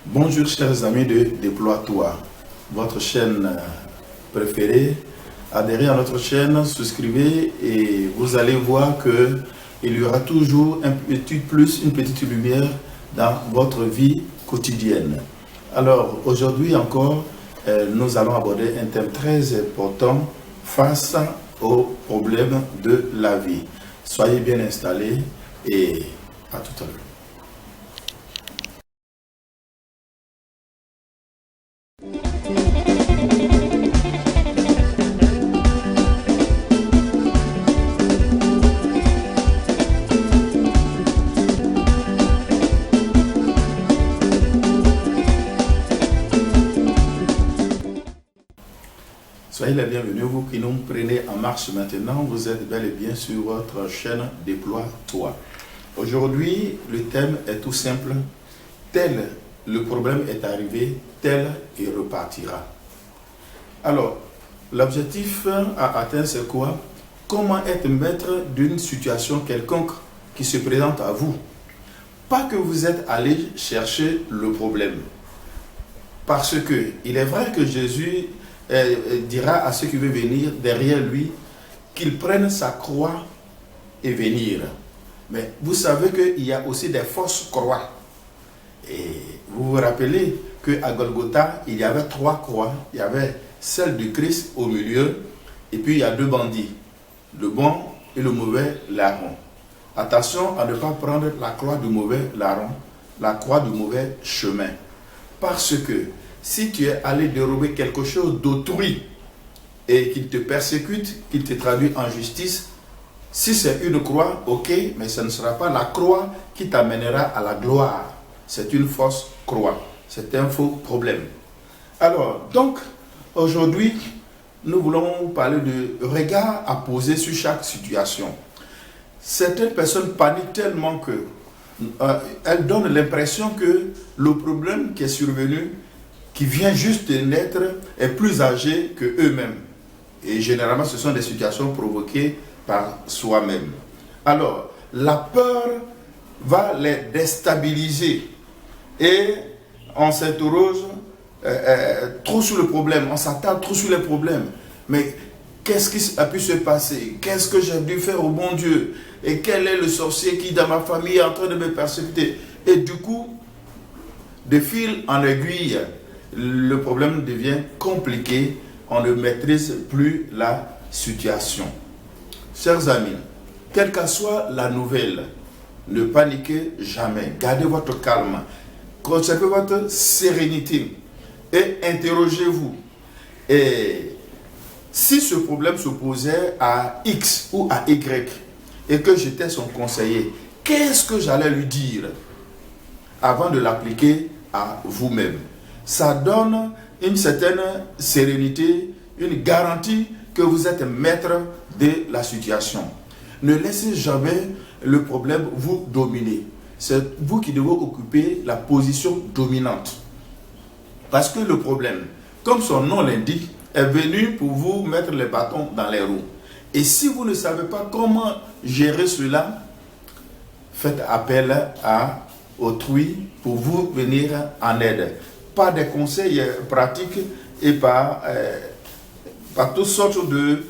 Bonjour chers amis de Déploie-toi, votre chaîne préférée. Adhérez à notre chaîne, souscrivez et vous allez voir qu'il y aura toujours un petit plus, une petite lumière dans votre vie quotidienne. Alors aujourd'hui encore, nous allons aborder un thème très important face aux problèmes de la vie. Soyez bien installés et à tout à l'heure. Soyez les bienvenus, vous qui nous prenez en marche maintenant, vous êtes bel et bien sur votre chaîne Déploie-toi. Aujourd'hui, le thème est tout simple, tel le problème est arrivé, tel il repartira. Alors, l'objectif à atteindre c'est quoi? Comment être maître d'une situation quelconque qui se présente à vous. Pas que vous êtes allé chercher le problème. Parce que il est vrai que Jésus dira à ceux qui veulent venir derrière lui qu'ils prennent sa croix et venir. Mais vous savez qu'il y a aussi des fausses croix. Et vous vous rappelez qu'à Golgotha, il y avait 3 croix. Il y avait celle du Christ au milieu, et puis il y a 2 bandits, le bon et le mauvais larron. Attention à ne pas prendre la croix du mauvais larron, la croix du mauvais chemin. Parce que si tu es allé dérober quelque chose d'autrui et qu'il te persécute, qu'il te traduit en justice, si c'est une croix, ok, mais ce ne sera pas la croix qui t'amènera à la gloire. C'est une fausse croix. C'est un faux problème. Alors, donc, aujourd'hui, nous voulons parler de regard à poser sur chaque situation. Certaines personnes paniquent tellement que elles donnent l'impression que le problème qui est survenu, qui vient juste de naître, est plus âgé que eux-mêmes. Et généralement, ce sont des situations provoquées par soi-même. Alors, la peur va les déstabiliser. Et on s'interroge trop sur le problème, on s'attarde trop sur les problèmes. Mais qu'est-ce qui a pu se passer? Qu'est-ce que j'ai dû faire au bon Dieu? Et quel est le sorcier qui, dans ma famille, est en train de me persécuter? Et du coup, de fil en aiguille, le problème devient compliqué, on ne maîtrise plus la situation. Chers amis, quelle que soit la nouvelle, ne paniquez jamais, gardez votre calme, conservez votre sérénité et interrogez-vous. Et si ce problème s'opposait à X ou à Y et que j'étais son conseiller, qu'est-ce que j'allais lui dire avant de l'appliquer à vous-même? Ça donne une certaine sérénité, une garantie que vous êtes maître de la situation. Ne laissez jamais le problème vous dominer. C'est vous qui devez occuper la position dominante. Parce que le problème, comme son nom l'indique, est venu pour vous mettre les bâtons dans les roues. Et si vous ne savez pas comment gérer cela, faites appel à autrui pour vous venir en aide. Par des conseils pratiques et par toutes sortes de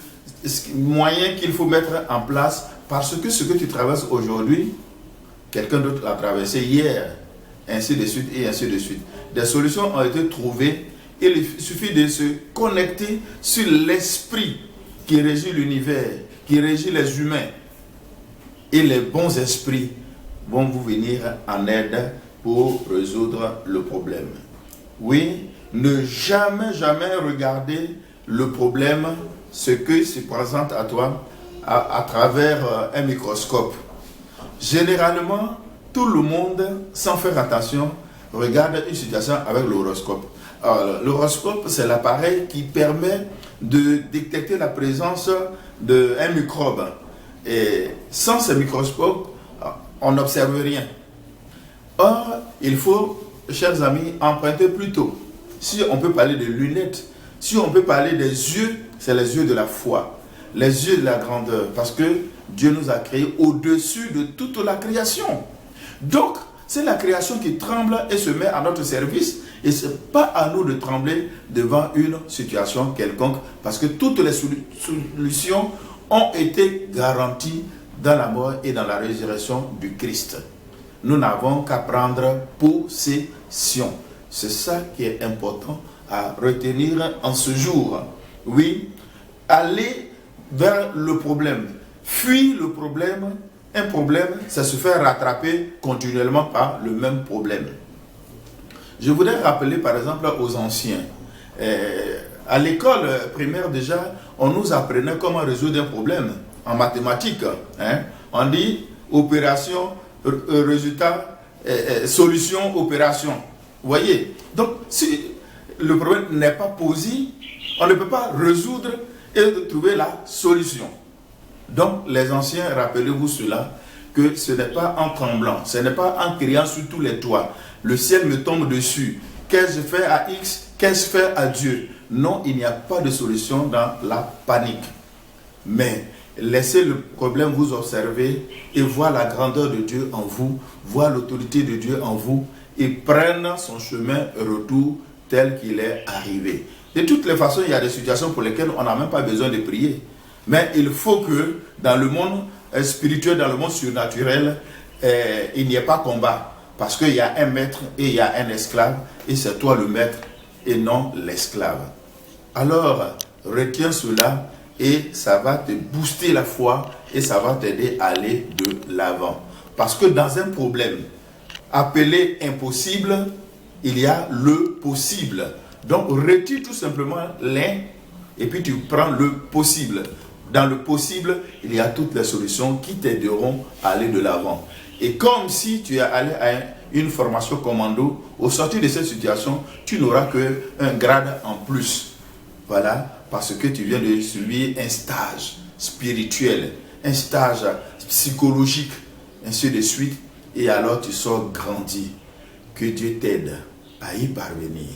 moyens qu'il faut mettre en place, parce que ce que tu traverses aujourd'hui, quelqu'un d'autre l'a traversé hier, ainsi de suite et ainsi de suite. Des solutions ont été trouvées. Il suffit de se connecter sur l'esprit qui régit l'univers, qui régit les humains. Et les bons esprits vont vous venir en aide pour résoudre le problème. Oui, ne jamais regarder le problème, ce qui se présente à toi, à travers un microscope. Généralement, tout le monde, sans faire attention, regarde une situation avec l'horoscope. L'horoscope, c'est l'appareil qui permet de détecter la présence d'un microbe. Et sans ce microscope, on n'observe rien. Or, il faut, chers amis, emprunter plutôt. Si on peut parler de lunettes, si on peut parler des yeux, c'est les yeux de la foi, les yeux de la grandeur, parce que Dieu nous a créés au-dessus de toute la création. Donc, C'est la création qui tremble et se met à notre service. Et ce n'est pas à nous de trembler devant une situation quelconque, parce que toutes les solutions ont été garanties dans la mort et dans la résurrection du Christ. Nous n'avons qu'à prendre possession. C'est ça qui est important à retenir en ce jour. Oui, aller vers le problème, fuir le problème. Un problème, ça se fait rattraper continuellement par le même problème. Je voudrais rappeler par exemple aux anciens. À l'école primaire déjà, on nous apprenait comment résoudre un problème en mathématiques. On dit opération, résultat, solution, opération. Vous voyez? Donc, si le problème n'est pas posé, on ne peut pas résoudre et trouver la solution. Donc, les anciens, rappelez-vous cela, que ce n'est pas en tremblant, ce n'est pas en criant sur tous les toits. Le ciel me tombe dessus. Qu'est-ce que je fais à X? Qu'est-ce que je fais à Dieu? Non, il n'y a pas de solution dans la panique. Mais laissez le problème vous observer et voir la grandeur de Dieu en vous, voir l'autorité de Dieu en vous et prendre son chemin retour tel qu'il est arrivé. De toutes les façons, il y a des situations pour lesquelles on n'a même pas besoin de prier. Mais il faut que dans le monde spirituel, dans le monde surnaturel, il n'y ait pas combat. Parce qu'il y a un maître et il y a un esclave. Et c'est toi le maître et non l'esclave. Alors, retiens cela et ça va te booster la foi et ça va t'aider à aller de l'avant. Parce que dans un problème appelé impossible, il y a le possible. Donc, retire tout simplement l'un et puis tu prends le possible. Dans le possible, il y a toutes les solutions qui t'aideront à aller de l'avant. Et comme si tu es allé à une formation commando, au sortir de cette situation, tu n'auras qu'un grade en plus. Voilà, parce que tu viens de subir un stage spirituel, un stage psychologique, ainsi de suite. Et alors tu sors grandi. Que Dieu t'aide à y parvenir.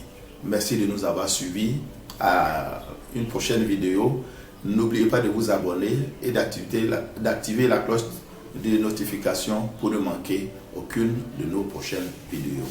Merci de nous avoir suivis. À une prochaine vidéo. N'oubliez pas de vous abonner et d'activer la cloche de notification pour ne manquer aucune de nos prochaines vidéos.